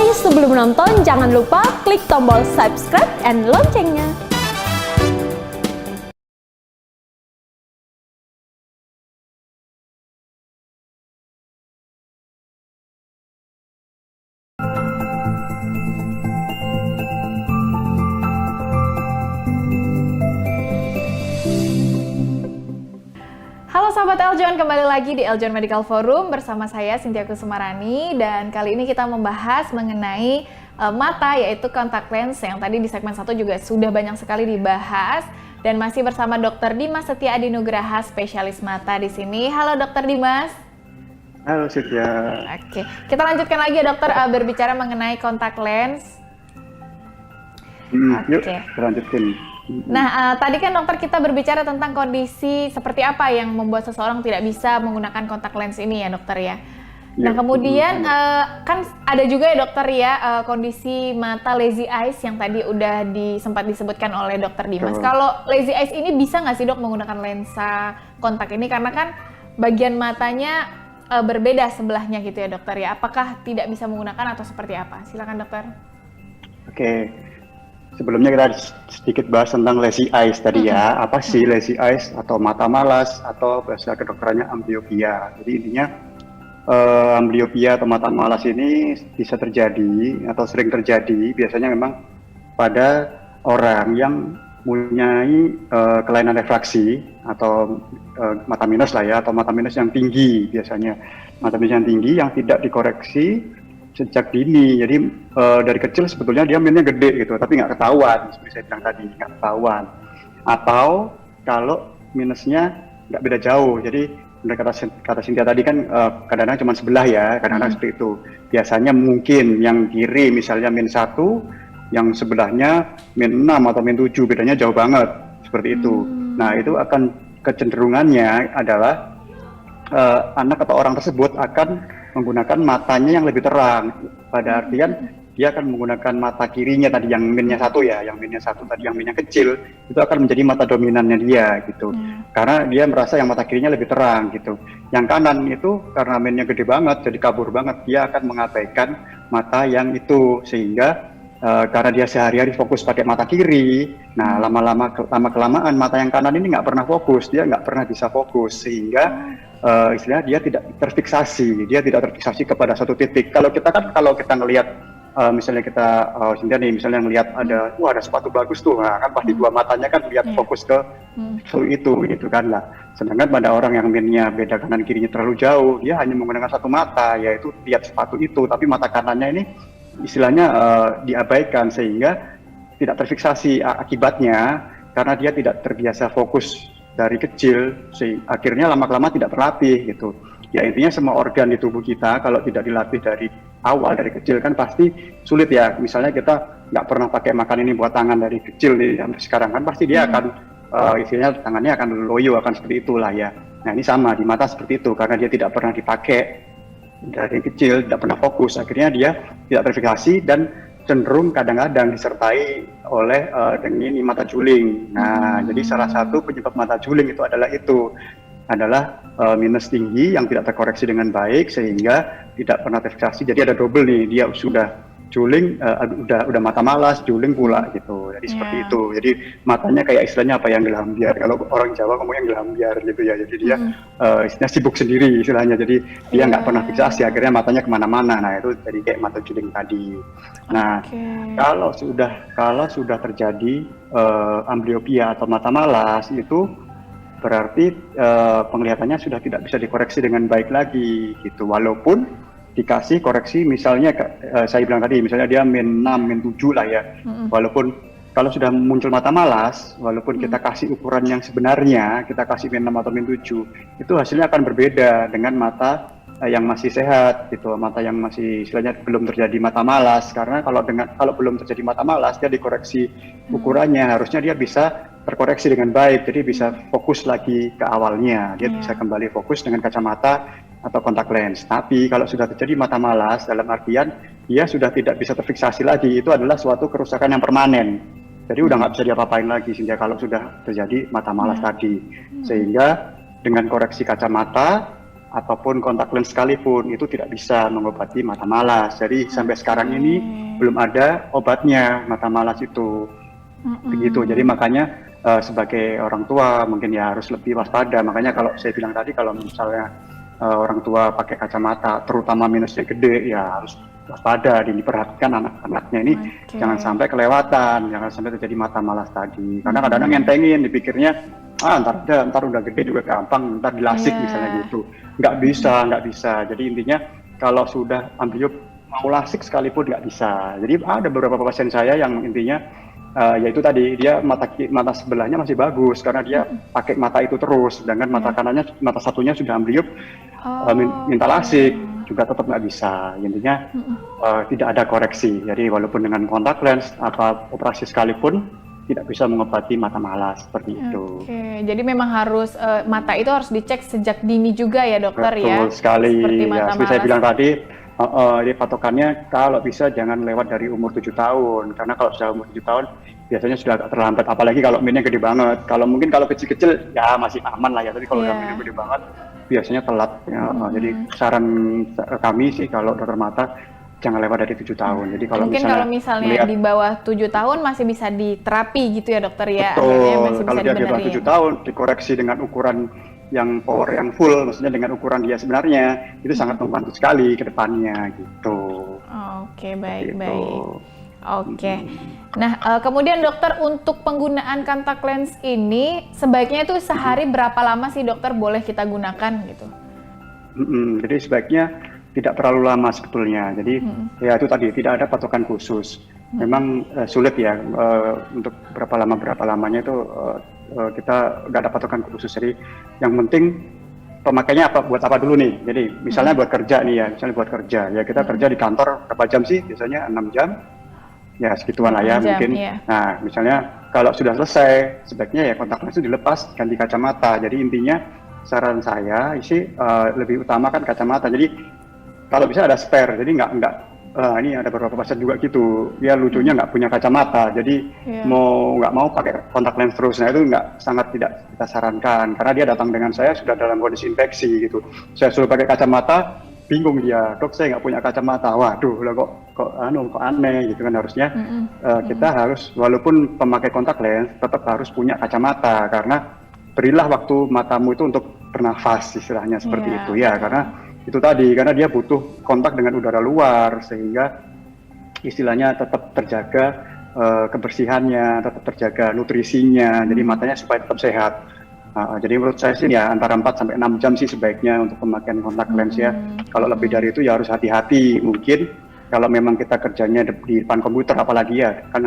Tapi sebelum menonton, jangan lupa klik tombol subscribe and loncengnya. Halo sahabat Eljon, kembali lagi di Eljon Medical Forum bersama saya Cynthia Kusumarani, dan kali ini kita membahas mengenai mata, yaitu kontak lens yang tadi di segmen 1 juga sudah banyak sekali dibahas, dan masih bersama Dr. Dimas Setia Adi Nugraha, spesialis mata di sini. Halo Dr. Dimas. Halo Cynthia. Oke, kita lanjutkan lagi ya dokter, berbicara mengenai kontak lens. Yuk, kita lanjutkan. Nah, tadi kan dokter kita berbicara tentang kondisi seperti apa yang membuat seseorang tidak bisa menggunakan kontak lens ini ya dokter ya. Nah, kemudian kan ada juga ya dokter ya kondisi mata lazy eyes yang tadi udah sempat disebutkan oleh dokter Dimas. Kalau lazy eyes ini bisa nggak sih dok menggunakan lensa kontak ini, karena kan bagian matanya berbeda sebelahnya gitu ya dokter ya. Apakah tidak bisa menggunakan atau seperti apa? Silakan dokter. Oke. Sebelumnya kita sedikit bahas tentang lazy eyes tadi ya. Apa sih lazy eyes atau mata malas atau bahasa kedokterannya amblyopia. Jadi intinya amblyopia atau mata malas ini bisa terjadi atau sering terjadi biasanya memang pada orang yang mempunyai kelainan refraksi atau mata minus lah ya, atau mata minus yang tinggi biasanya. Mata minus yang tinggi yang tidak dikoreksi sejak dini. Jadi dari kecil sebetulnya dia minusnya gede gitu, tapi nggak ketahuan, seperti saya bilang tadi, nggak ketahuan. Atau kalau minusnya nggak beda jauh, jadi benar kata Cynthia tadi kan kadang-kadang cuma sebelah ya, kadang-kadang seperti itu. Biasanya mungkin yang kiri misalnya -1, yang sebelahnya -6 atau -7, bedanya jauh banget, seperti itu. Nah itu akan kecenderungannya adalah anak atau orang tersebut akan menggunakan matanya yang lebih terang, pada artian dia akan menggunakan mata kirinya tadi yang -1 ya, yang -1 tadi yang minnya kecil, itu akan menjadi mata dominannya dia gitu, karena dia merasa yang mata kirinya lebih terang gitu. Yang kanan itu karena minnya gede banget, jadi kabur banget, dia akan mengabaikan mata yang itu, sehingga karena dia sehari-hari fokus pakai mata kiri, nah lama-kelamaan mata yang kanan ini nggak pernah fokus, dia nggak pernah bisa fokus, sehingga istilahnya dia tidak terfiksasi kepada satu titik. Kalau kita ngelihat misalnya kita misalnya ngelihat ada sepatu bagus tuh, nah, kan pasti dua matanya kan lihat fokus ke itu gitu kan lah. Sedangkan pada orang yang minnya beda kanan kirinya terlalu jauh, dia hanya menggunakan satu mata, yaitu lihat sepatu itu, tapi mata kanannya ini istilahnya diabaikan, sehingga tidak terfiksasi akibatnya karena dia tidak terbiasa fokus dari kecil, akhirnya lama-lama tidak terlatih gitu. Ya intinya semua organ di tubuh kita kalau tidak dilatih dari awal, dari kecil kan pasti sulit ya. Misalnya kita nggak pernah pakai makan ini buat tangan dari kecil sampai sekarang kan pasti dia akan istilahnya tangannya akan loyo, akan seperti itulah ya. Nah ini sama di mata seperti itu, karena dia tidak pernah dipakai dari kecil, tidak pernah fokus, akhirnya dia tidak terfiksasi dan cenderung kadang-kadang disertai oleh dengan mata juling. Nah, jadi salah satu penyebab mata juling itu adalah minus tinggi yang tidak terkoreksi dengan baik, sehingga tidak pernah terfiksasi. Jadi ada double nih, dia sudah juling, udah mata malas, juling pula gitu. Jadi seperti itu. Jadi matanya kayak istilahnya apa yang gelambiar. Kalau orang Jawa ngomongnya gelambiar gitu ya. Jadi dia istilahnya sibuk sendiri istilahnya. Jadi dia nggak pernah fiksasi, akhirnya matanya kemana-mana. Nah itu jadi kayak mata juling tadi. Nah kalau sudah terjadi amblyopia atau mata malas, itu berarti penglihatannya sudah tidak bisa dikoreksi dengan baik lagi gitu. Walaupun dikasih koreksi, misalnya saya bilang tadi, misalnya dia -6, -7 lah ya. Walaupun kalau sudah muncul mata malas, walaupun kita kasih ukuran yang sebenarnya, kita kasih -6 atau -7, itu hasilnya akan berbeda dengan mata yang masih sehat gitu, mata yang masih istilahnya belum terjadi mata malas. Karena kalau belum terjadi mata malas, dia dikoreksi ukurannya, harusnya dia bisa terkoreksi dengan baik, jadi bisa fokus lagi ke awalnya, dia bisa kembali fokus dengan kacamata atau kontak lens. Tapi kalau sudah terjadi mata malas, dalam artian dia sudah tidak bisa terfiksasi lagi, itu adalah suatu kerusakan yang permanen. Jadi udah nggak bisa diapa-apain lagi sehingga kalau sudah terjadi mata malas tadi. Sehingga dengan koreksi kacamata ataupun kontak lens sekalipun itu tidak bisa mengobati mata malas. Jadi sampai sekarang ini belum ada obatnya mata malas itu. Begitu. Jadi makanya sebagai orang tua mungkin ya harus lebih waspada. Makanya kalau saya bilang tadi, kalau misalnya orang tua pakai kacamata, terutama minusnya gede, ya harus waspada, diperhatikan anak-anaknya ini jangan sampai kelewatan, jangan sampai terjadi mata malas tadi. Karena kadang-kadang ngentengin, dipikirnya ntar udah gede juga gampang, ntar dilasik misalnya gitu. Nggak bisa. Jadi intinya kalau sudah ambliop mau lasik sekalipun nggak bisa. Jadi ada beberapa pasien saya yang intinya yaitu tadi dia mata sebelahnya masih bagus karena dia pakai mata itu terus, sedangkan mata kanannya, mata satunya sudah ambliop, minta lasik juga tetap nggak bisa. Intinya tidak ada koreksi. Jadi walaupun dengan kontak lens atau operasi sekalipun tidak bisa mengobati mata malas seperti itu. Oke, jadi memang harus mata itu harus dicek sejak dini juga ya dokter. Betul ya. Betul sekali. Ya, seperti saya bilang tadi, jadi patokannya kalau bisa jangan lewat dari umur 7 tahun, karena kalau sudah umur 7 tahun biasanya sudah agak terlambat, apalagi kalau minnya gede banget. Kalau kecil-kecil ya masih aman lah ya, tapi kalau udah minnya gede banget biasanya telat. Ya. Jadi saran kami sih kalau dokter mata jangan lewat dari 7 tahun. Jadi kalau misalnya di bawah 7 tahun masih bisa diterapi gitu ya dokter ya. Betul. Masih kalau dia di bawah 7 tahun dikoreksi dengan ukuran yang power yang full, maksudnya dengan ukuran dia sebenarnya, itu sangat membantu sekali ke depannya gitu. Oke, baik. Oke. Nah, kemudian dokter, untuk penggunaan kontak lens ini sebaiknya itu sehari berapa lama sih dokter boleh kita gunakan gitu? Jadi sebaiknya tidak terlalu lama sebetulnya. Jadi ya itu tadi, tidak ada patokan khusus. Memang sulit ya untuk berapa lamanya itu kita nggak ada patokan khusus. Jadi yang penting pemakainya buat apa dulu nih. Jadi misalnya buat kerja nih ya, ya kita kerja di kantor berapa jam sih? Biasanya 6 jam. Ya segituan lah ya mungkin. Iya. Nah misalnya kalau sudah selesai, sebaiknya ya kontak lens itu dilepas, ganti kacamata. Jadi intinya saran saya sih lebih utamakan kacamata. Jadi kalau bisa ada spare. Jadi ini ada beberapa pasien juga gitu. Dia lucunya nggak punya kacamata. Jadi nggak mau pakai kontak lens terus. Nah itu sangat tidak kita sarankan. Karena dia datang dengan saya sudah dalam kondisi infeksi gitu. Saya suruh pakai kacamata, bingung dia, dok saya nggak punya kacamata. Waduh, lah kok aneh gitu kan. Harusnya kita harus, walaupun pemakai kontak lens, tetap harus punya kacamata, karena berilah waktu matamu itu untuk bernafas, istilahnya seperti itu ya. Karena itu tadi, karena dia butuh kontak dengan udara luar, sehingga istilahnya tetap terjaga kebersihannya, tetap terjaga nutrisinya, jadi matanya supaya tetap sehat. Jadi menurut saya sih ya antara 4 sampai 6 jam sih sebaiknya untuk pemakaian kontak lens ya. Kalau lebih dari itu ya harus hati-hati. Mungkin kalau memang kita kerjanya di depan komputer, apalagi ya kan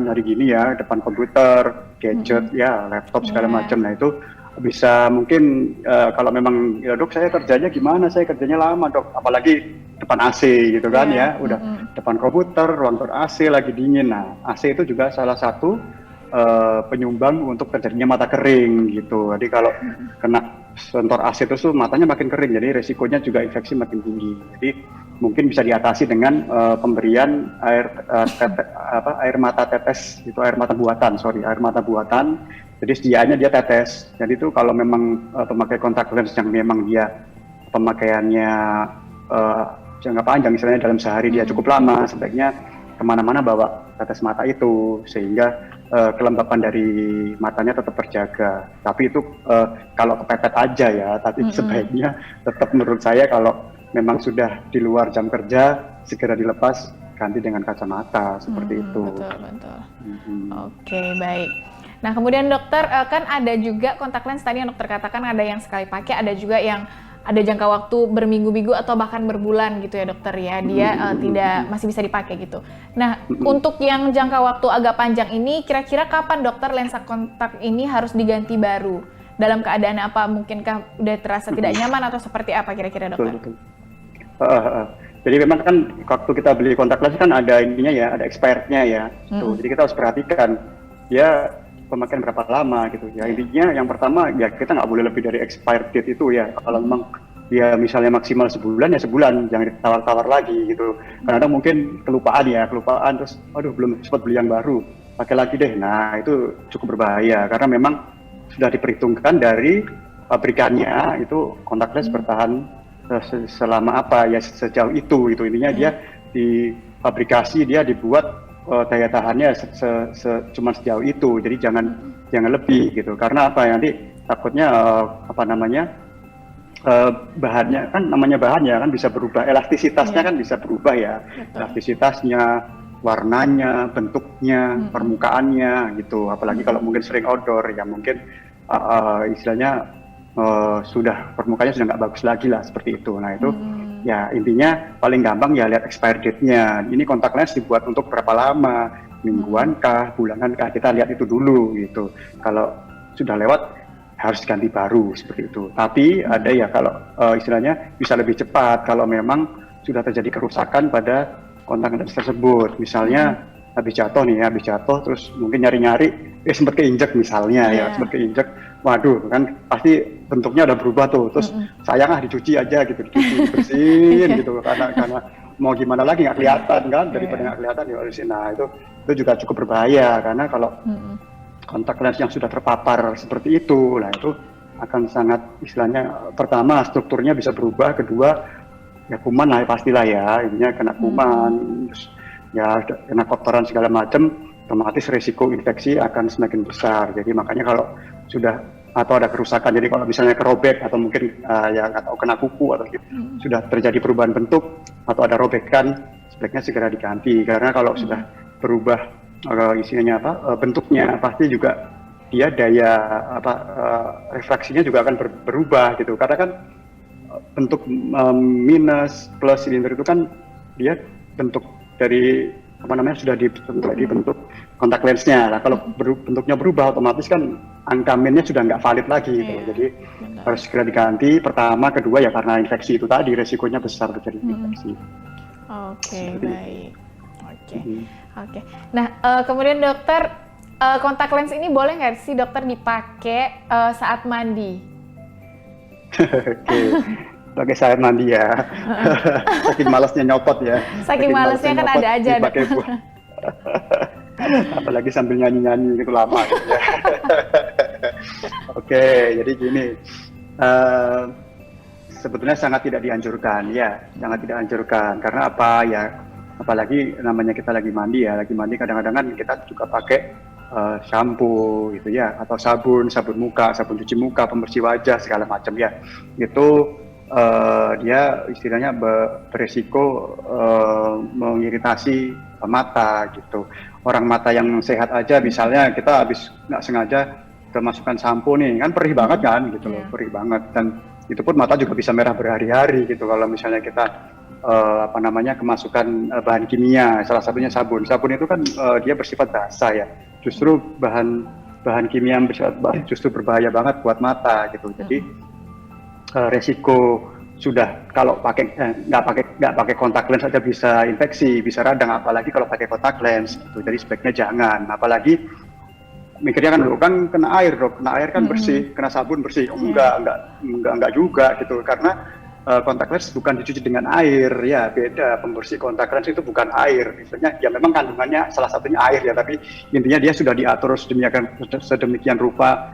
hari gini ya, depan komputer, gadget ya, laptop segala macam. Nah itu bisa mungkin kalau memang ya dok saya kerjanya gimana, saya kerjanya lama dok, apalagi depan AC gitu kan ya, udah depan komputer, ruang AC lagi dingin. Nah AC itu juga salah satu penyumbang untuk terjadinya mata kering gitu. Jadi kalau kena sentor AC terus matanya makin kering, jadi resikonya juga infeksi makin tinggi. Jadi mungkin bisa diatasi dengan pemberian air mata tetes, itu air mata buatan. Jadi sediaannya dia tetes. Jadi itu kalau memang pemakai kontak lens yang memang dia pemakaiannya jangka panjang, misalnya dalam sehari dia cukup lama, sebaiknya kemana-mana bawa tetes mata itu, sehingga kelembapan dari matanya tetap terjaga. Tapi itu kalau kepepet aja ya, tapi sebaiknya tetap menurut saya kalau memang sudah di luar jam kerja, segera dilepas, ganti dengan kacamata, seperti itu. Betul. Oke, baik. Nah kemudian dokter, kan ada juga kontak lens tadi yang dokter katakan ada yang sekali pakai, ada juga yang ada jangka waktu berminggu-minggu atau bahkan berbulan gitu ya dokter ya, dia masih bisa dipakai gitu. Nah untuk yang jangka waktu agak panjang ini, kira-kira kapan dokter lensa kontak ini harus diganti baru? Dalam keadaan apa? Mungkinkah udah terasa tidak nyaman atau seperti apa kira-kira dokter? Betul. Jadi memang kan waktu kita beli kontak lens kan ada ininya ya, ada expirednya ya. Jadi kita harus perhatikan ya pemakaian berapa lama gitu ya. Intinya yang pertama ya kita nggak boleh lebih dari expired date itu ya. Kalau memang dia misalnya maksimal sebulan ya sebulan, jangan ditawar-tawar lagi gitu. Kadang mungkin kelupaan terus aduh belum sempat beli yang baru, pakai lagi deh. Nah itu cukup berbahaya karena memang sudah diperhitungkan dari pabrikannya itu kontak lens bertahan selama apa ya, sejauh itu intinya dia di fabrikasi dia dibuat daya tahannya cuma sejauh itu, jadi jangan lebih gitu, karena apa ya, nanti takutnya bahannya kan, namanya bahannya kan bisa berubah, elastisitasnya kan bisa berubah ya. Betul. Elastisitasnya, warnanya, bentuknya, permukaannya gitu, apalagi kalau mungkin sering outdoor ya, mungkin istilahnya sudah permukaannya sudah nggak bagus lagi lah, seperti itu. Nah itu ya intinya paling gampang ya lihat expired date-nya. Ini kontak lens dibuat untuk berapa lama, mingguan kah, bulanan kah, kita lihat itu dulu gitu. Kalau sudah lewat harus ganti baru, seperti itu. Tapi ada ya kalau istilahnya bisa lebih cepat kalau memang sudah terjadi kerusakan pada kontak lens tersebut. Misalnya habis jatuh terus mungkin nyari-nyari sempat keinjek misalnya ya, sempat keinjek, waduh kan pasti bentuknya udah berubah tuh, terus sayang dicuci aja gitu, dibersihin gitu, karena mau gimana lagi nggak kelihatan kan, daripada nggak kelihatan ya. Nah itu juga cukup berbahaya, karena kalau kontak lens yang sudah terpapar seperti itu, nah itu akan sangat, istilahnya pertama strukturnya bisa berubah, kedua ya kuman lah pastilah ya, intinya kena kuman, terus ya kena kotoran segala macam, otomatis resiko infeksi akan semakin besar. Jadi makanya kalau sudah atau ada kerusakan, jadi kalau misalnya kerobek atau mungkin ya atau kena kuku atau gitu, sudah terjadi perubahan bentuk atau ada robekan, sebaiknya segera diganti, karena kalau sudah berubah isinya bentuknya, pasti juga dia daya refraksinya juga akan berubah gitu, karena kan bentuk minus plus silinder itu kan dia bentuk dari sudah dibentuk kontak lensnya. Nah kalau bentuknya berubah, otomatis kan angka minnya sudah nggak valid lagi gitu. Jadi harus segera diganti. Pertama, kedua ya karena infeksi itu tadi, resikonya besar terjadi infeksi. Oke, baik. Oke. Nah kemudian dokter, kontak lens ini boleh nggak sih dokter dipakai saat mandi? Oke. Pakai saat mandi ya. Saking malasnya nyopot ya. Saking malasnya kan ada aja. Apalagi sambil nyanyi-nyanyi gitu lama gitu ya. Oke, jadi gini. Sebetulnya sangat tidak dianjurkan ya. Sangat tidak dianjurkan. Karena apa ya? Apalagi namanya kita lagi mandi ya. Lagi mandi kadang-kadang kan kita juga pakai shampoo gitu ya. Atau sabun muka, sabun cuci muka, pembersih wajah, segala macam ya. Itu dia istilahnya beresiko mengiritasi mata gitu. Orang mata yang sehat aja, misalnya kita habis nggak sengaja kemasukan sampo nih, kan perih banget kan gitu loh, perih banget, dan itu pun mata juga bisa merah berhari-hari gitu kalau misalnya kita kemasukan bahan kimia, salah satunya sabun itu kan dia bersifat basah ya, justru bahan kimia yang bersifat basah justru berbahaya banget buat mata gitu. Jadi resiko sudah kalau nggak pakai kontak lens aja bisa infeksi, bisa radang, apalagi kalau pakai kontak lens gitu. Jadi sebaiknya jangan, apalagi mikirnya kan kena air dok, kena air kan bersih, kena sabun bersih. Enggak juga gitu, karena kontak lens bukan dicuci dengan air ya, beda. Pembersih kontak lens itu bukan air, misalnya ya memang kandungannya salah satunya air ya, tapi intinya dia sudah diatur sedemikian rupa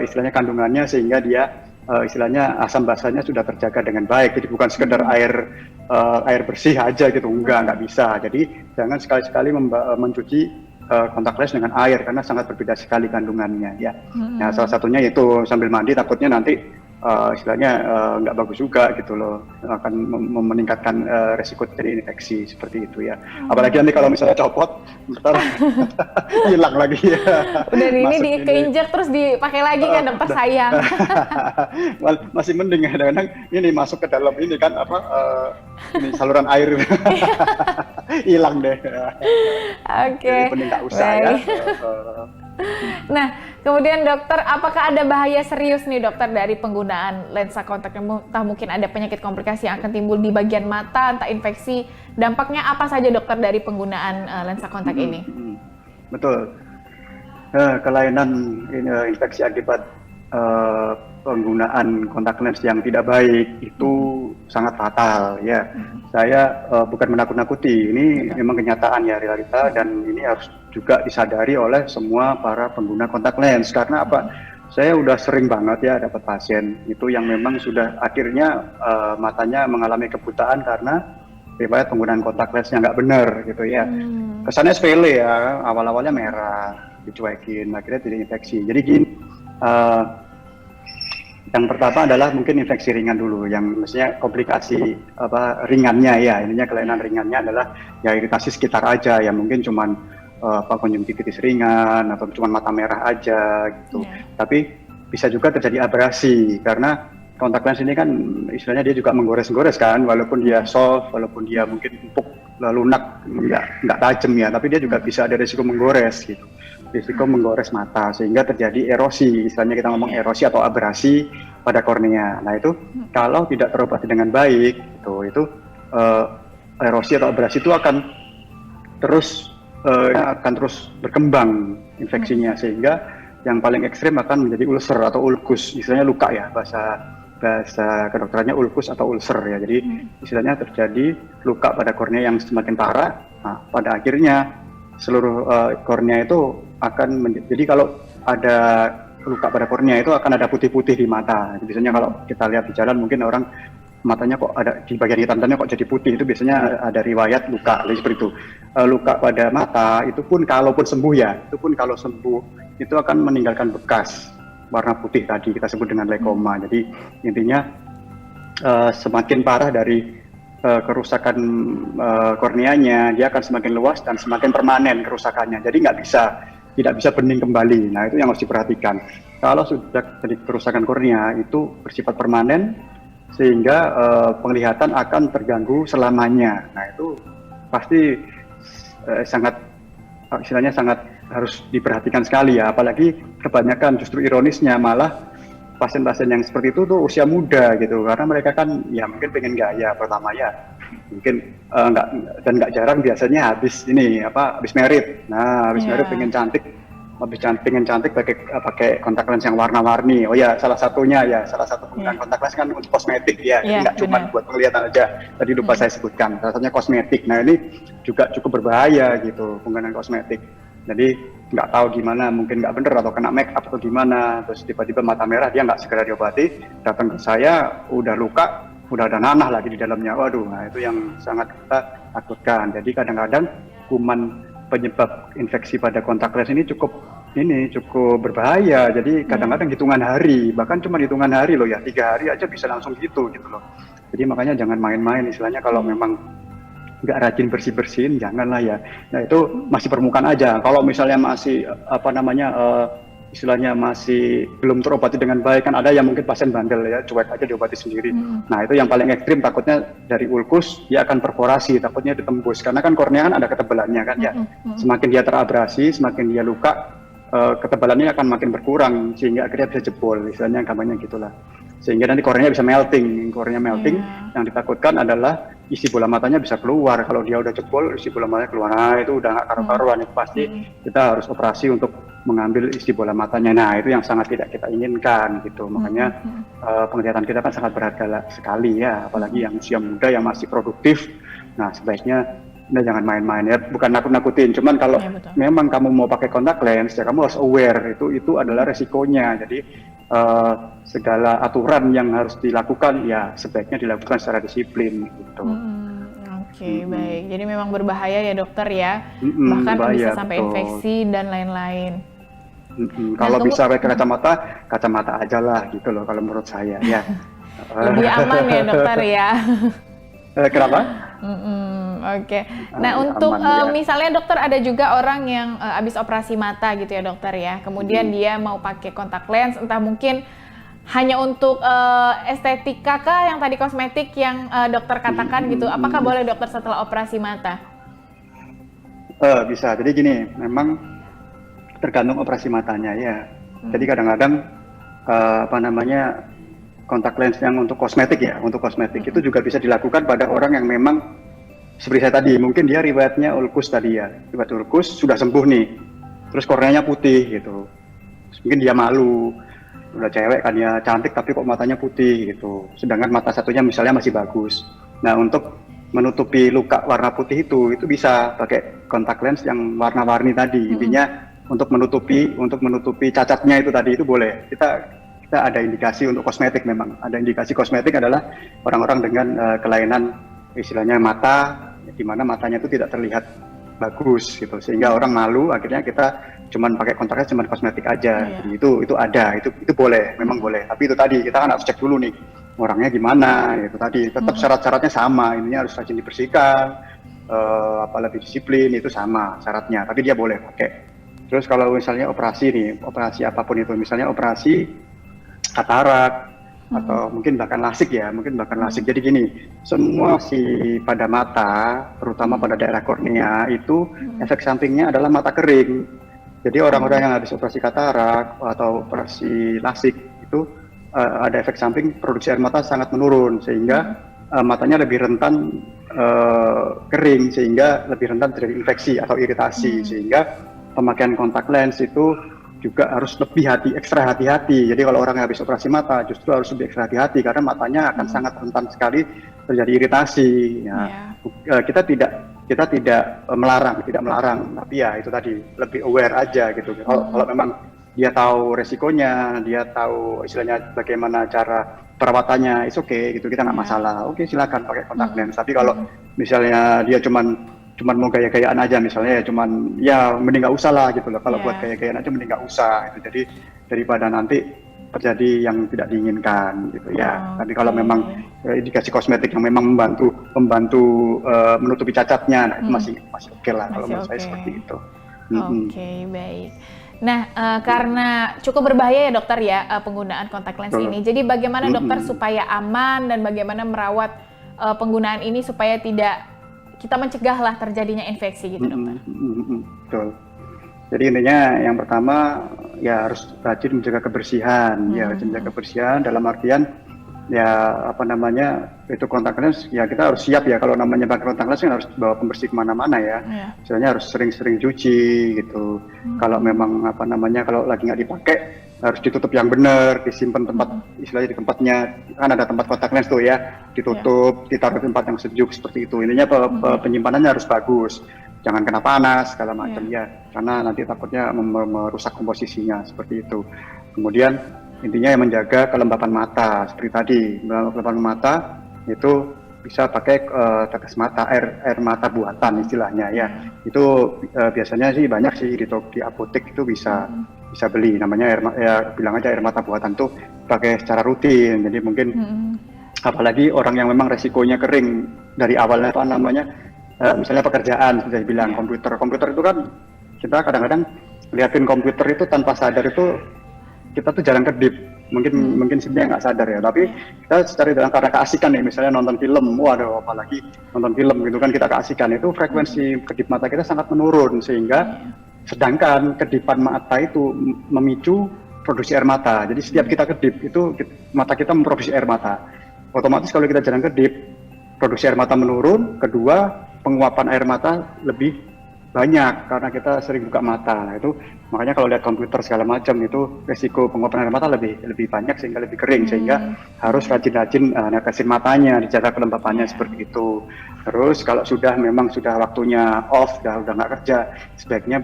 istilahnya kandungannya, sehingga dia istilahnya asam basanya sudah terjaga dengan baik. Jadi bukan sekedar air bersih aja gitu, enggak bisa. Jadi jangan sekali-sekali mencuci kontak lens dengan air, karena sangat berbeda sekali kandungannya ya. Nah salah satunya itu sambil mandi, takutnya nanti istilahnya nggak bagus juga gitu loh, akan meningkatkan resiko terjadi infeksi seperti itu ya. Apalagi nanti kalau misalnya copot, ntar hilang lagi ya. Udah ini keinjek terus dipakai lagi kan dokter, sayang. Masih mending kadang-kadang ini masuk ke dalam ini kan ini saluran air, hilang deh. Oke. Jadi mending nggak usah ya. Nah, kemudian dokter, apakah ada bahaya serius nih dokter dari penggunaan lensa kontak? Entah mungkin ada penyakit komplikasi yang akan timbul di bagian mata, entah infeksi. Dampaknya apa saja dokter dari penggunaan lensa kontak ini? Betul. Kelainan infeksi akibat penggunaan kontak lens yang tidak baik itu sangat fatal ya. Saya bukan menakut-nakuti, ini memang kenyataan ya, realita, dan ini harus juga disadari oleh semua para pengguna kontak lens. Karena apa? Saya udah sering banget ya dapat pasien itu yang memang sudah akhirnya matanya mengalami kebutaan karena riwayat penggunaan kontak lensnya nggak benar gitu ya. Kesannya sepele ya, awal-awalnya merah, dicuekin, akhirnya jadi infeksi. Jadi gini, eh, yang pertama adalah mungkin infeksi ringan dulu, yang maksudnya komplikasi apa ringannya ya, ininya kelainan ringannya adalah ya iritasi sekitar aja, ya mungkin cuman apa konjungtivitis ringan atau cuma mata merah aja gitu. Tapi bisa juga terjadi abrasi karena kontak lens ini kan istilahnya dia juga menggores-gores kan, walaupun dia soft, walaupun dia mungkin empuk lunak nggak tajam ya, tapi dia juga bisa ada risiko menggores gitu, risiko menggores mata sehingga terjadi erosi, istilahnya kita ngomong erosi atau abrasi pada kornea. Nah itu kalau tidak terobati dengan baik itu erosi atau abrasi itu akan terus berkembang infeksinya sehingga yang paling ekstrim akan menjadi ulcer atau ulkus, istilahnya luka ya, bahasa kedokterannya ulkus atau ulcer ya. Jadi istilahnya terjadi luka pada kornea yang semakin parah. Nah, pada akhirnya seluruh kornea itu akan jadi kalau ada luka pada kornea itu akan ada putih-putih di mata. Biasanya kalau kita lihat di jalan mungkin orang matanya kok ada di bagian hitam-hitamnya kok jadi putih, itu biasanya ada riwayat luka. Jadi seperti itu. Luka pada mata itu pun kalaupun sembuh ya, itu pun kalau sembuh itu akan meninggalkan bekas warna putih tadi kita sebut dengan leukoma. Jadi intinya semakin parah dari kerusakan korneanya, dia akan semakin luas dan semakin permanen kerusakannya. Jadi tidak bisa bening kembali. Nah itu yang harus diperhatikan. Kalau sudah terjadi kerusakan kornea itu bersifat permanen sehingga penglihatan akan terganggu selamanya. Nah itu pasti istilahnya sangat harus diperhatikan sekali ya, apalagi kebanyakan justru ironisnya malah pasien-pasien yang seperti itu tuh usia muda gitu, karena mereka kan ya mungkin pengen gaya pertama ya, mungkin nggak jarang biasanya habis merit. Nah habis merit pengen cantik pakai kontak lens yang warna-warni. Oh ya salah satu penggunaan kontak lens kan untuk kosmetik ya, jadi nggak cuma buat penglihatan aja. Tadi lupa saya sebutkan, salah satunya kosmetik. Nah ini juga cukup berbahaya gitu penggunaan kosmetik. Jadi nggak tahu gimana, mungkin nggak bener atau kena make up atau gimana, terus tiba-tiba mata merah dia nggak segera diobati, datang ke saya udah luka, udah ada nanah lagi di dalamnya. Waduh, nah itu yang sangat kita takutkan. Jadi kadang-kadang kuman penyebab infeksi pada kontak lens ini cukup berbahaya. Jadi kadang-kadang hitungan hari, bahkan cuma hitungan hari loh ya, 3 hari aja bisa langsung gitu loh. Jadi makanya jangan main-main, istilahnya kalau memang nggak rajin bersih-bersihin janganlah ya. Nah itu masih permukaan aja. Kalau misalnya masih istilahnya masih belum terobati dengan baik, kan ada yang mungkin pasien bandel ya, cuek aja diobati sendiri. Nah itu yang paling ekstrim, takutnya dari ulkus dia akan perforasi, takutnya ditembus karena kan kornea kan ada ketebalannya kan ya. Semakin dia terabrasi, semakin dia luka, ketebalannya akan makin berkurang sehingga akhirnya bisa jebol, istilahnya gampangnya gitulah. Sehingga nanti kornea bisa melting. Yang ditakutkan adalah isi bola matanya bisa keluar. Kalau dia udah jebol, isi bola matanya keluar. Nah itu udah nggak karu-karuan, itu pasti kita harus operasi untuk mengambil isi bola matanya. Nah itu yang sangat tidak kita inginkan gitu. Makanya penglihatan kita kan sangat berharga sekali ya, apalagi yang usia muda yang masih produktif. Nah sebaiknya jangan main-main ya, bukan nakut-nakutin, cuman kalau memang kamu mau pakai kontak lens ya kamu harus aware itu adalah resikonya. Jadi segala aturan yang harus dilakukan ya sebaiknya dilakukan secara disiplin gitu. Oke, baik. Jadi memang berbahaya ya dokter ya, bahkan bisa sampai infeksi dan lain-lain. Kalau bisa pakai kacamata aja lah gitu loh kalau menurut saya ya. Lebih aman ya dokter ya. Kenapa? Oke. Nah untuk misalnya dokter ada juga orang yang habis operasi mata gitu ya dokter ya, kemudian dia mau pakai kontak lens, entah mungkin hanya untuk estetika kah, yang tadi kosmetik yang dokter katakan gitu, apakah boleh dokter setelah operasi mata? Bisa, jadi gini, memang tergantung operasi matanya ya. Jadi kadang-kadang kontak lens yang untuk kosmetik itu juga bisa dilakukan pada orang yang memang seperti saya tadi, mungkin dia riwayatnya ulkus tadi ya, riwayat ulkus sudah sembuh nih, terus korneanya putih gitu, terus mungkin dia malu, udah cewek kan ya, cantik tapi kok matanya putih gitu, sedangkan mata satunya misalnya masih bagus. Nah untuk menutupi luka warna putih itu bisa pakai kontak lens yang warna-warni tadi. Intinya untuk menutupi cacatnya itu tadi itu boleh. Kita ada indikasi untuk kosmetik memang. Ada indikasi kosmetik adalah orang-orang dengan kelainan istilahnya mata, di mana matanya itu tidak terlihat bagus gitu, sehingga orang malu, akhirnya kita cuman pakai kontaknya cuman kosmetik aja. Jadi itu ada, itu boleh, memang boleh. Tapi itu tadi kita kan harus cek dulu nih orangnya gimana, itu tadi tetap syarat-syaratnya sama, ininya harus rajin dibersihkan, lebih disiplin, itu sama syaratnya, tapi dia boleh pakai. Terus kalau misalnya operasi apapun itu, misalnya operasi katarak atau mungkin bahkan lasik ya, Jadi gini, semua pada mata, terutama pada daerah kornea itu efek sampingnya adalah mata kering. Jadi orang-orang yang habis operasi katarak atau operasi lasik itu ada efek samping, produksi air mata sangat menurun, sehingga matanya lebih rentan kering, sehingga lebih rentan terjadi infeksi atau iritasi, sehingga pemakaian kontak lens itu juga harus ekstra hati-hati. Jadi kalau orang yang habis operasi mata justru harus lebih ekstra hati-hati, karena matanya akan sangat rentan sekali terjadi iritasi. Kita tidak melarang, tapi ya itu tadi lebih aware aja gitu. Kalau memang dia tahu resikonya, dia tahu istilahnya bagaimana cara perawatannya, it's okay gitu, kita nggak masalah. Oke, silakan pakai kontak lens. Tapi kalau misalnya dia cuman mau gaya-gayaan aja misalnya, mending nggak usah lah gitu loh. Kalau buat gaya-gayaan aja mending nggak usah gitu. Jadi daripada nanti terjadi yang tidak diinginkan gitu ya. Tapi kalau memang indikasi kosmetik yang memang membantu menutupi cacatnya, nah itu masih oke lah kalau menurut saya seperti itu. Oke, baik. Nah, karena cukup berbahaya ya dokter ya penggunaan kontak lens ini. Jadi bagaimana dokter supaya aman dan bagaimana merawat penggunaan ini supaya kita mencegahlah terjadinya infeksi gitu dokter. Betul. Jadi intinya yang pertama ya harus rajin menjaga kebersihan. Rajin menjaga kebersihan dalam artian itu kontak lens ya kita harus siap ya, kalau namanya pakai kontak lens kan harus bawa pembersih kemana-mana ya. Misalnya harus sering-sering cuci gitu. Kalau memang kalau lagi nggak dipakai harus ditutup yang benar, disimpan istilahnya di tempatnya, kan ada tempat kontak lens tuh ya, ditutup, ditaruh di tempat yang sejuk seperti itu. Ininya penyimpanannya harus bagus, jangan kena panas segala macam ya, karena nanti takutnya merusak komposisinya seperti itu. Kemudian intinya yang menjaga kelembapan mata seperti tadi, kelembapan mata itu bisa pakai tetes mata, air mata buatan istilahnya ya. Itu biasanya sih banyak sih di apotek itu bisa beli, namanya bilang aja air mata buatan tuh pakai secara rutin. Jadi mungkin apalagi orang yang memang resikonya kering dari awalnya misalnya pekerjaan sudah bilang komputer itu kan kita kadang-kadang liatin komputer itu tanpa sadar itu kita tuh jarang kedip, mungkin sebenarnya nggak sadar ya, tapi kita secara karena keasikan nih, misalnya nonton film, apalagi nonton film gitu kan, kita keasikan, itu frekuensi kedip mata kita sangat menurun, sehingga sedangkan kedipan mata itu memicu produksi air mata. Jadi setiap kita kedip itu mata kita memproduksi air mata. Otomatis kalau kita jarang kedip, produksi air mata menurun. Kedua, penguapan air mata lebih banyak karena kita sering buka mata. Nah, itu makanya kalau lihat komputer segala macam itu resiko penguapan air mata lebih banyak, sehingga lebih kering, sehingga harus rajin-rajin netesin matanya, dijaga kelembapannya seperti itu. Terus kalau memang sudah waktunya off, udah nggak kerja, sebaiknya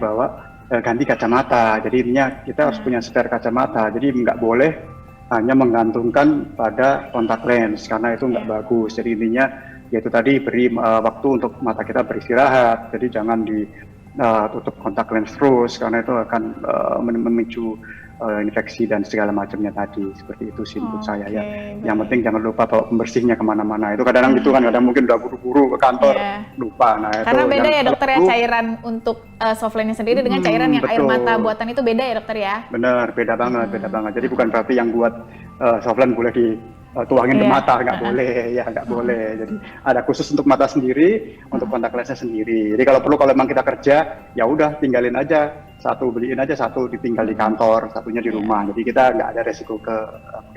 ganti kacamata. Jadi intinya kita harus punya spare kacamata. Jadi nggak boleh hanya menggantungkan pada kontak lens, karena itu nggak bagus. Jadi intinya yaitu tadi beri waktu untuk mata kita beristirahat. Jadi jangan ditutup kontak lens terus, karena itu akan memicu infeksi dan segala macamnya tadi. Seperti itu sih menurut saya ya. Yang penting jangan lupa bawa pembersihnya kemana-mana. Itu kadang gitu kan, kadang mungkin udah buru-buru ke kantor lupa. Nah, karena itu beda ya dokter ya, cairan untuk soft lens sendiri dengan cairan yang air mata buatan itu beda ya dokter ya. Bener, beda banget. Jadi bukan berarti yang buat soft lens boleh tuangin ke mata, nggak boleh. Jadi ada khusus untuk mata sendiri, untuk kontak lensnya sendiri. Jadi kalau memang kita kerja, ya udah tinggalin aja beliin aja satu, ditinggal di kantor, satunya di rumah. Jadi kita nggak ada resiko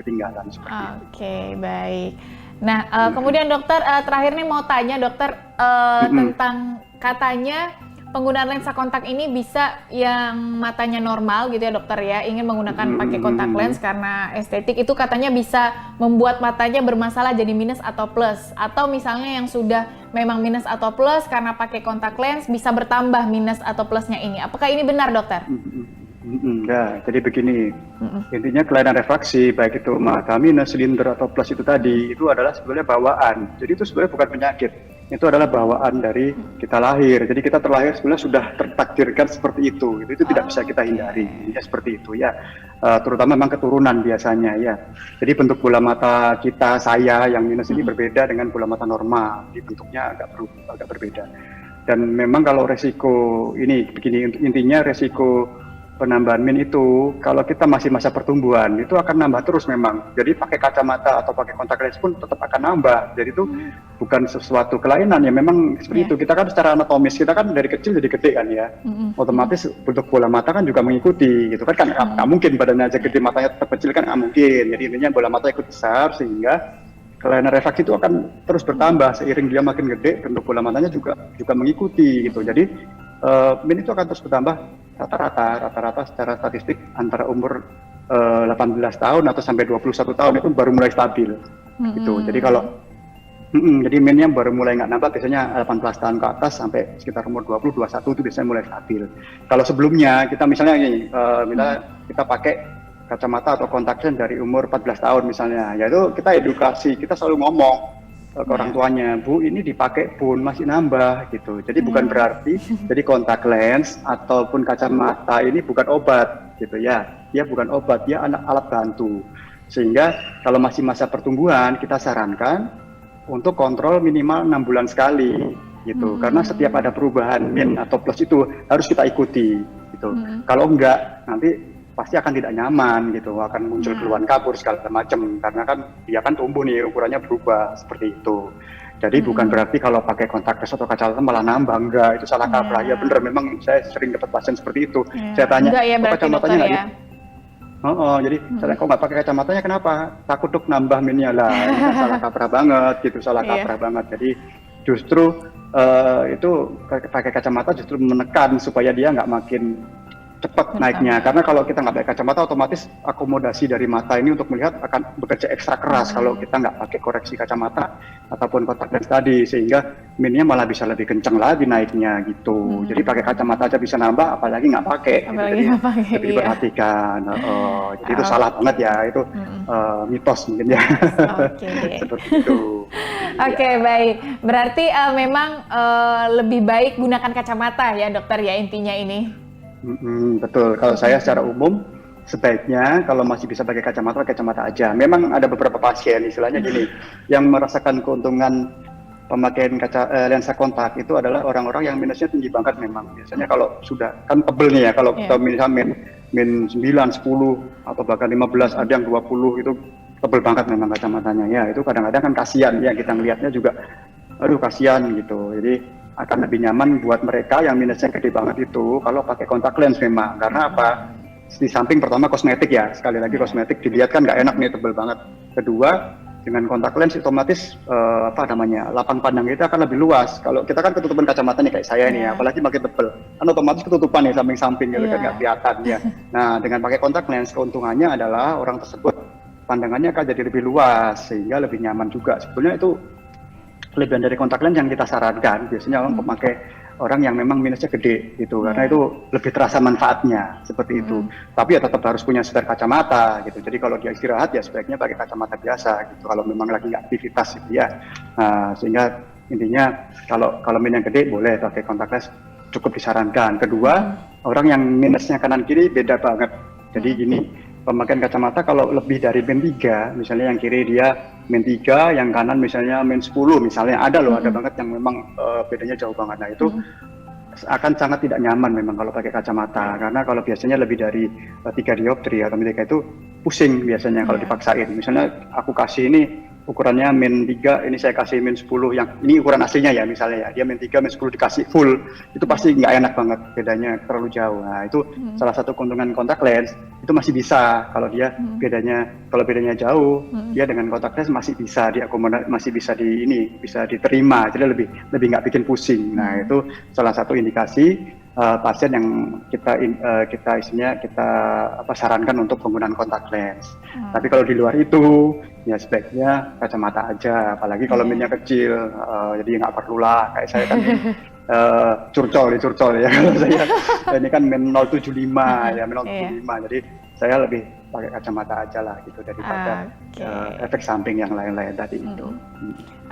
ketinggalan seperti itu. Oke, baik. Nah, kemudian dokter terakhir nih mau tanya dokter tentang katanya penggunaan lensa kontak ini bisa yang matanya normal gitu ya dokter ya, ingin menggunakan pakai kontak lens karena estetik itu katanya bisa membuat matanya bermasalah jadi minus atau plus, atau misalnya yang sudah memang minus atau plus karena pakai kontak lens bisa bertambah minus atau plusnya ini. Apakah ini benar dokter? Ya, jadi begini, intinya kelainan refraksi baik itu mata minus, silinder atau plus itu tadi itu adalah sebenarnya bawaan. Jadi itu sebenarnya bukan penyakit, itu adalah bawaan dari kita lahir. Jadi kita terlahir sebenarnya sudah tertakdirkan seperti itu tidak bisa kita hindari. Intinya seperti itu ya, terutama memang keturunan biasanya ya. Jadi bentuk bola mata kita, saya yang minus ini berbeda dengan bola mata normal, di bentuknya agak berbeda. Dan memang kalau resiko ini begini, intinya resiko penambahan min itu kalau kita masih masa pertumbuhan itu akan nambah terus memang. Jadi pakai kacamata atau pakai kontak lens pun tetap akan nambah. Jadi itu bukan sesuatu kelainan ya, memang seperti itu. Kita kan secara anatomis kita kan dari kecil jadi gede kan ya. Otomatis bentuk bola mata kan juga mengikuti gitu kan nggak mungkin badannya aja gede matanya tetap kecil kan nggak mungkin. Jadi intinya bola mata ikut besar sehingga kelainan refraksi itu akan terus bertambah seiring dia makin gede, bentuk bola matanya juga mengikuti gitu. Jadi min itu akan terus bertambah rata-rata secara statistik antara umur 18 tahun atau sampai 21 tahun itu baru mulai stabil gitu. Jadi kalau jadi minnya baru mulai nggak nambah biasanya 18 tahun ke atas sampai sekitar umur 20 21 itu biasanya mulai stabil. Kalau sebelumnya kita misalnya ini kita pakai kacamata atau kontak lens dari umur 14 tahun misalnya, yaitu kita edukasi, kita selalu ngomong ke orang tuanya, Bu ini dipakai pun masih nambah gitu. Jadi bukan berarti jadi kontak lens ataupun kacamata ini bukan obat gitu ya. Dia bukan obat, dia alat bantu. Sehingga kalau masih masa pertumbuhan kita sarankan untuk kontrol minimal 6 bulan sekali gitu. Karena setiap ada perubahan min atau plus itu harus kita ikuti gitu. Kalau enggak nanti pasti akan tidak nyaman gitu, akan muncul keluhan kabur segala macam karena kan dia kan tumbuh nih, ukurannya berubah seperti itu. Jadi bukan berarti kalau pakai kontak lens atau kacamata malah nambah, enggak, itu salah kaprah. Ya bener, memang saya sering dapat pasien seperti itu. Saya tanya, enggak ya, kok kacamatanya nggak ya? Jadi saya kok nggak pakai kacamatanya kenapa? Takut dok nambah minnya lah, ini kan salah kaprah banget gitu, salah kaprah banget. Jadi justru itu pakai kacamata justru menekan supaya dia nggak makin cepat naiknya, karena kalau kita nggak pakai kacamata otomatis akomodasi dari mata ini untuk melihat akan bekerja ekstra keras kalau kita nggak pakai koreksi kacamata ataupun kontak lens tadi, sehingga minnya malah bisa lebih kencang lagi naiknya gitu. Jadi pakai kacamata aja bisa nambah, apalagi nggak pakai. Apalagi gitu. nggak pakai, Jadi diperhatikan. Jadi itu salah banget ya, itu mitos mungkin ya. Seperti itu. Oke, baik. Berarti memang lebih baik gunakan kacamata ya dokter ya, intinya ini. Betul. Kalau saya secara umum sebaiknya kalau masih bisa pakai kacamata aja. Memang ada beberapa pasien istilahnya gini, yang merasakan keuntungan pemakaian lensa kontak itu adalah orang-orang yang minusnya tinggi banget memang. Biasanya kalau sudah kan tebel nih ya, kalau kita misalnya min 9, 10 atau bahkan 15, ada yang 20 itu tebel banget memang kacamatanya. Ya itu kadang-kadang kan kasihan ya, kita ngelihatnya juga aduh kasihan gitu. Jadi akan lebih nyaman buat mereka yang minusnya gede banget itu kalau pakai kontak lens memang. Karena apa? Di samping pertama kosmetik ya, sekali lagi kosmetik dilihat kan nggak enak nih, tebel banget. Kedua, dengan kontak lens otomatis lapang pandang kita akan lebih luas. Kalau kita kan ketutupan kacamata nih kayak saya nih, apalagi makin tebel, kan otomatis ketutupan nih samping-samping gitu kan nggak kelihatan ya. Nah dengan pakai kontak lens keuntungannya adalah orang tersebut pandangannya akan jadi lebih luas sehingga lebih nyaman juga. Sebetulnya itu kelebihan dari kontak lens yang kita sarankan biasanya orang pemakai orang yang memang minusnya gede gitu, karena itu lebih terasa manfaatnya seperti itu. Tapi ya tetap harus punya spare kacamata gitu. Jadi kalau dia istirahat ya sebaiknya pakai kacamata biasa gitu. Kalau memang lagi nggak aktivitas gitu ya. Nah, sehingga intinya kalau min yang gede boleh pakai kontak lens, cukup disarankan. Kedua, orang yang minusnya kanan kiri beda banget. Jadi gini, pemakaian kacamata kalau lebih dari min 3, misalnya yang kiri dia min 3, yang kanan misalnya min 10 misalnya, ada loh, ada banget yang memang bedanya jauh banget. Nah itu akan sangat tidak nyaman memang kalau pakai kacamata, karena kalau biasanya lebih dari 3 dioptri atau mereka itu pusing biasanya kalau Iya. dipaksain. Misalnya aku kasih ini ukurannya -3, ini saya kasih -10, yang ini ukuran aslinya ya misalnya ya, dia -3, -10 dikasih full, itu pasti nggak enak banget, bedanya terlalu jauh. Nah itu salah satu keuntungan kontak lens, itu masih bisa kalau dia kalau bedanya jauh, dia dengan kontak lens masih bisa masih bisa bisa diterima, jadi lebih nggak bikin pusing. Nah itu salah satu indikasi pasien yang kita sarankan untuk penggunaan kontak lens. Tapi kalau di luar itu ya sebaiknya kacamata aja, apalagi kalau minnya kecil, jadi nggak perlulah kayak saya kan curcol ya kalau saya ini kan min 075 ya, min 075, jadi saya lebih pakai kacamata aja lah gitu daripada efek samping yang lain-lain tadi itu.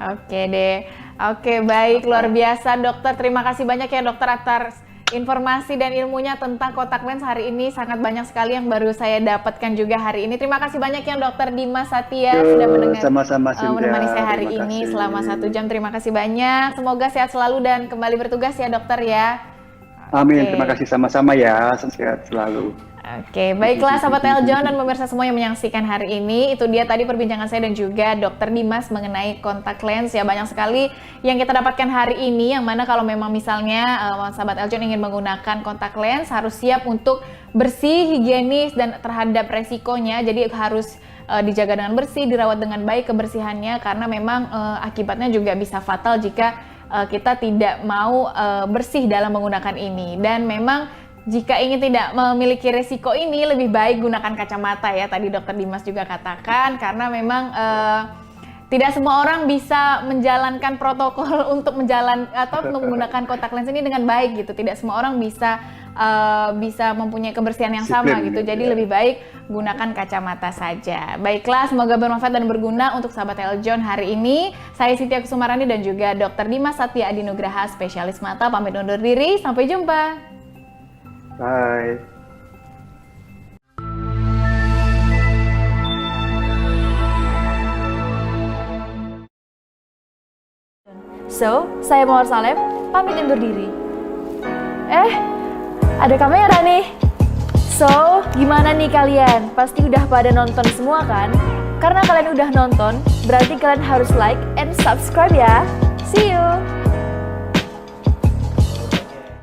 Oke deh, oke baik, luar biasa dokter, terima kasih banyak ya dokter atas informasi dan ilmunya tentang kontak lens hari ini. Sangat banyak sekali yang baru saya dapatkan juga hari ini. Terima kasih banyak ya Dokter Dimas Satya sudah menemani saya hari ini selama 1 jam. Terima kasih banyak. Semoga sehat selalu dan kembali bertugas ya dokter ya. Amin. Terima kasih sama-sama ya. Sehat selalu. Oke, baiklah sahabat Eljon dan pemirsa semua yang menyaksikan hari ini, itu dia tadi perbincangan saya dan juga Dokter Dimas mengenai kontak lens ya. Banyak sekali yang kita dapatkan hari ini, yang mana kalau memang misalnya sahabat Eljon ingin menggunakan kontak lens harus siap untuk bersih, higienis dan terhadap resikonya. Jadi harus dijaga dengan bersih, dirawat dengan baik kebersihannya, karena memang akibatnya juga bisa fatal jika kita tidak mau bersih dalam menggunakan ini. Dan memang jika ingin tidak memiliki resiko ini, lebih baik gunakan kacamata ya. Tadi Dokter Dimas juga katakan, karena memang tidak semua orang bisa menjalankan protokol untuk menggunakan kontak lens ini dengan baik gitu. Tidak semua orang bisa mempunyai kebersihan yang sama gitu. Jadi lebih baik gunakan kacamata saja. Baiklah, semoga bermanfaat dan berguna untuk sahabat Eljon hari ini. Saya Cynthia Kusumarani dan juga Dokter Dimas Satya Adinugraha, spesialis mata, pamit undur diri. Sampai jumpa. Bye. So, saya Mawar Salem, pamit undur diri. Ada kamera nih. So, gimana nih kalian? Pasti udah pada nonton semua kan? Karena kalian udah nonton, berarti kalian harus like and subscribe ya. See you!